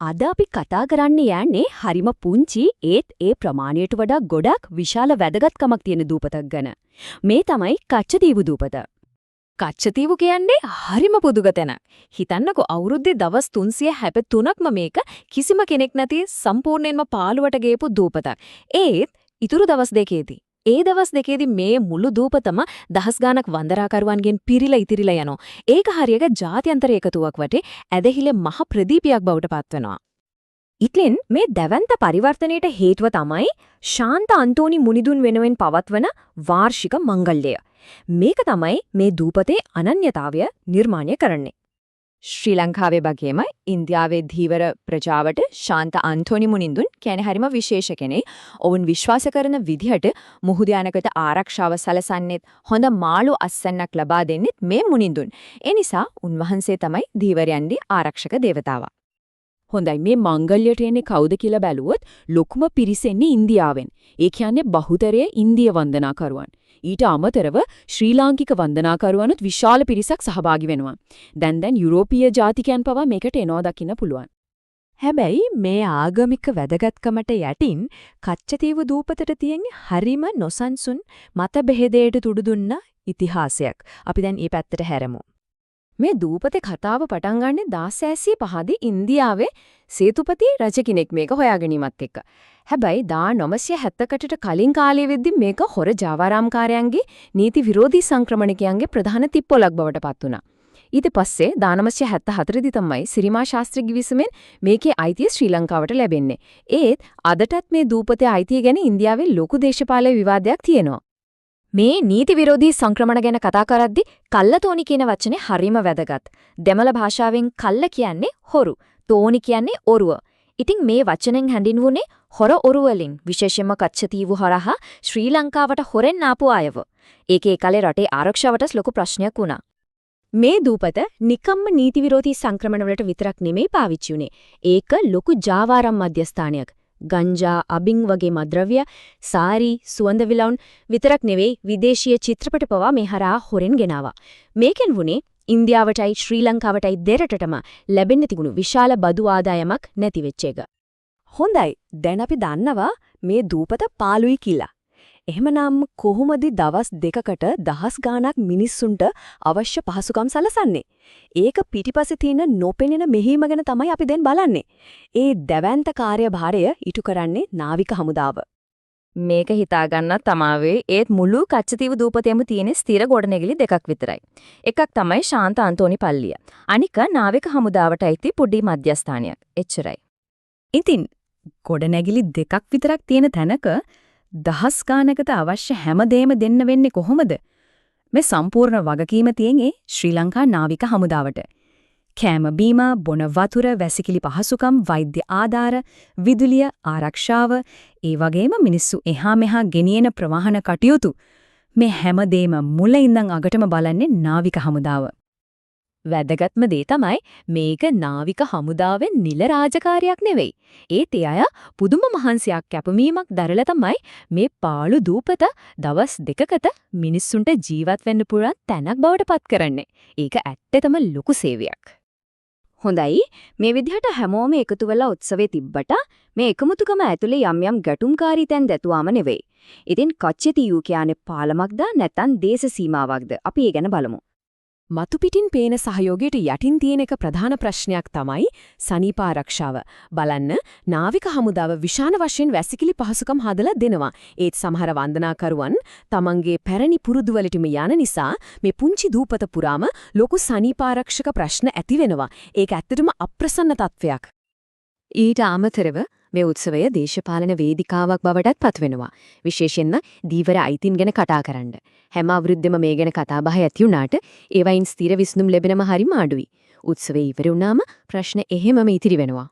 අද අපි කතා කරන්න යන්නේ හරිම පුංචි ඒත් ඒ ප්‍රමාණයට වඩා ගොඩක් විශාල වැදගත්කමක් තියෙන දූපතක් ගැන. මේ තමයි කච්චදීව දූපත. කච්චදීව කියන්නේ හරිම පුදුක තැනක්. හිතන්නකෝ අවුරුද්දේ දවස් 363ක්ම මේක කිසිම කෙනෙක් නැති සම්පූර්ණයෙන්ම පාළුවට ගේපු දූපතක්. ඒත් ඉතුරු දවස් දෙකේදී ඒ දවස් දෙකේදී මේ මුළු දූපතම දහස් ගාණක් වන්දනාකරුවන්ගෙන් පිරීලා ඉතිරිලා යනවා. ඒක හරියක ජාත්‍යන්තර එකතුවක් වටේ ඇදහිලි මහ ප්‍රදීපයක් බවට පත්වෙනවා. ඉතින් මේ දැවැන්ත පරිවර්තනයට හේතුව තමයි ශාන්ත අන්තෝනි මුනිදුන් වෙනුවෙන් පවත්වන වාර්ෂික මංගල්‍යය. මේක තමයි මේ දූපතේ අනන්‍යතාවය නිර්මාණය කරන්නේ. ශ්‍රී ලංකාවේ වගේම ඉන්දියාවේ ධීවර ප්‍රජාවට ශාන්ත අන්තෝනි මුනිදුන් කියන්නේ හරිම විශේෂ කෙනෙක්. ඔවුන් විශ්වාස කරන විදිහට මුහුද යනකට ආරක්ෂාව සැලසන්නේත් හොඳ මාළු අස්සන්නක් ලබා දෙන්නෙත් මේ මුනිදුන්. ඒ නිසා උන්වහන්සේ තමයි ධීවරයන්ගේ ආරක්ෂක දේවතාවා. හොඳයි මේ මංගල්‍යයට එන්නේ කවුද කියලා බැලුවොත් ලොකුම පිරිස එන්නේ ඉන්දියාවෙන්. ඒ කියන්නේ බහුතරය ඉන්දිය වන්දනාකරුවන්. ඊට අමතරව ශ්‍රී ලාංකික වන්දනාකරුවනුත් විශාල පිරිසක් සහභාගී වෙනවා. දැන් යුරෝපීය ජාතිකයන් පවා මේකට එනවා දකින්න පුළුවන්. හැබැයි මේ ආගමික වැදගත්කමට යටින් කච්චදීව දූපතට තියෙන හරිම නොසන්සුන් මතභේදයට තුඩු දුන්න ඉතිහාසයක්. අපි දැන් මේ පැත්තට හැරමු. මේ දූපතේ කතාව පටන් ගන්නේ 1605 දී ඉන්දියාවේ සේතුපති රජ කෙනෙක් මේක හොයාගැනීමත් එක්ක. හැබැයි 1970කට කලින් කාලයේ වෙද්දි මේක හොර ජාවාරාම්කාරයන්ගේ නීති විරෝධී සංක්‍රමණිකයන්ගේ ප්‍රධාන තිප්පොලක් බවට පත් වුණා. ඊට පස්සේ 1974 දී තමයි සිරිමා ශාස්ත්‍රී ගිවිසුමෙන් මේකේ අයිතිය ශ්‍රී ලංකාවට ලැබෙන්නේ. ඒත් අදටත් මේ දූපතේ අයිතිය ගැන ඉන්දියාවේ ලොකු දේශපාලන විවාදයක් තියෙනවා. මේ නීති විරෝධී සංක්‍රමණ ගැන කතා කරද්දී කල්ලතෝනි කියන වචනේ හරිම වැදගත්. දෙමළ භාෂාවෙන් කල්ල කියන්නේ හොරු, තෝනි කියන්නේ ඔරුව. ඉතින් මේ වචනෙන් හැඳින්වුනේ හොර ඔරු වලින් විශේෂයෙන්ම කච්චදීව හරහා ශ්‍රී ලංකාවට හොරෙන් ආපු අයව. ඒකේ කාලේ රටේ ආරක්ෂාවට ලොකු ප්‍රශ්නයක් වුණා. මේ දූපත නිකම්ම නීති විරෝධී සංක්‍රමණ වලට විතරක් නෙමෙයි පාවිච්චි උනේ. ඒක ලොකු ජාවාරම් මධ්‍යස්ථානයක්. ගංජා, අබින් වගේ මද්ද්‍රව්‍ය, සාරි, සුවඳ විලවුන් විතරක් නෙවෙයි විදේශීය චිත්‍රපට පවා මේ හරහා හොරෙන් ගෙනාවා. මේකෙන් වුණේ ඉන්දියාවටයි ශ්‍රී ලංකාවටයි දෙරටටම ලැබෙන්න තිබුණු විශාල බදු ආදායමක් නැති වෙච්ච එක. හොඳයි. දැන් අපි දන්නවා මේ දූපත පාළුයි කියලා. එහෙමනම් කොහොමද දවස් දෙකකට දහස් ගාණක් මිනිස්සුන්ට අවශ්‍ය පහසුකම් සලසන්නේ? ඒක පිටිපස්සේ තියෙන නොපෙනෙන මෙහෙයම ගැන තමයි අපි දැන් බලන්නේ. ඒ දැවැන්ත කාර්යභාරය ඉටු කරන්නේ නාවික හමුදාව. මේක හිතා ගන්නත් තමයි ඒත් මුළු කච්චදීව දූපතේම තියෙන ස්ථිර ගොඩනැගිලි දෙකක් විතරයි. එකක් තමයි ශාන්ත අන්තෝනි පල්ලිය. අනික නාවික හමුදාවට අයිති පොඩි මධ්‍යස්ථානයක්. එච්චරයි. ඉතින් ගොඩනැගිලි දෙකක් විතරක් තියෙන තැනක දහස් ගානකට අවශ්‍ය හැමදේම දෙන්න වෙන්නේ කොහොමද? මේ සම්පූර්ණ වගකීම තියෙන්නේ ශ්‍රී ලංකා නාවික හමුදාවට. කෑම බීම, බොන වතුර, වැසිකිලි පහසුකම්, වෛද්‍ය ආධාර, විදුලිය, ආරක්ෂාව, ඒ වගේම මිනිස්සු එහා මෙහා ගෙනියන ප්‍රවාහන කටයුතු මේ හැමදේම මුල ඉඳන් අගටම බලන්නේ නාවික හමුදාව. වැදගත්ම දේ තමයි මේක නාවික හමුදාවෙන් නිල රාජකාරියක් නෙවෙයි. ඒත් ඒ අය පුදුම මහන්සියක් කැපවීමක් දරලා තමයි මේ පාළු දූපත දවස් දෙකකට මිනිස්සුන්ට ජීවත් වෙන්න පුළුවන් තැනක් බවට පත් කරන්නේ. ඒක ඇත්තටම ලොකු සේවයක්. හොඳයි මේ විදිහට හැමෝම එකතු වෙලා උත්සවයේ තිබ්බට මේ එකමුතුකම ඇතුලේ යම් යම් ගැටුම්කාරී තැන් දැතුවාම නෙවෙයි. ඉතින් කච්චදීව කියන්නේ පාලමක්ද නැත්නම් දේශ සීමාවක්ද? අපි ඒ ගැන බලමු. මතු පිටින් පේන සහයෝගයට යටින් තියෙන එක ප්‍රධාන ප්‍රශ්නයක් තමයි සනීප ආරක්ෂාව. බලන්න නාවික හමුදාව විශාල වශයෙන් වැසිකිලි පහසුකම් හදලා දෙනවා. ඒත් සමහර වන්දනාකරුවන් තමන්ගේ පැරණි පුරුදු වලටම යන නිසා මේ පුංචි දූපත පුරාම ලොකු සනීප ආරක්ෂක ප්‍රශ්න ඇති වෙනවා. ඒක ඇත්තටම අප්‍රසන්න තත්වයක්. ඊට අමතරව මේ උත්සවය දේශපාලන වේදිකාවක් බවටත් පත් වෙනවා. විශේෂයෙන්ම දීවර අයිතින් ගැන කතා කරන්න. හැම අවුරුද්දෙම මේ ගැන කතා බහ ඇති වුණාට ඒවයින් ස්ථිර විසඳුම් ලැබෙනම හරිම අඩුයි. උත්සවය ඉවර වුණාම ප්‍රශ්න එහෙමම ඉතිරි වෙනවා.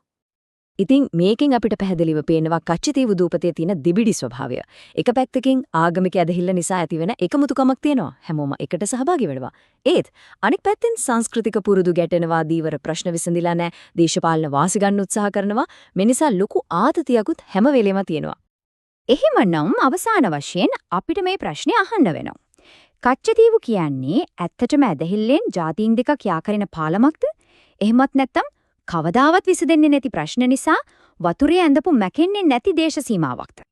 ඉතින් මේකෙන් අපිට පැහැදිලිව පේනවා කච්චදීව දූපතේ තියෙන දිබිඩි ස්වභාවය. එක පැත්තකින් ආගමික ඇදහිල්ල නිසා ඇතිවෙන එකමුතුකමක් තියෙනවා. හැමෝම එකට සහභාගී වෙනවා. ඒත් අනෙක් පැත්තෙන් සංස්කෘතික පුරුදු ගැටෙනවා, දීවර ප්‍රශ්න විසඳිලා නැහැ, දේශපාලන වාසි ගන්න උත්සාහ කරනවා. මේ නිසා ලොකු ආතතියකුත් හැම වෙලෙම තියෙනවා. එහෙමනම් අවසාන වශයෙන් අපිට මේ ප්‍රශ්නේ අහන්න වෙනවා. කච්චදීව කියන්නේ ඇත්තටම ඇදහිල්ලෙන් ජාතීන් දෙකක් යා කරන පාලමක්ද? එහෙමත් නැත්නම් කවදාවත් විසඳෙන්නේ නැති ප්‍රශ්න නිසා වතුරේ ඇඳපු මැකෙන්නේ නැති දේශ සීමාවක්ද?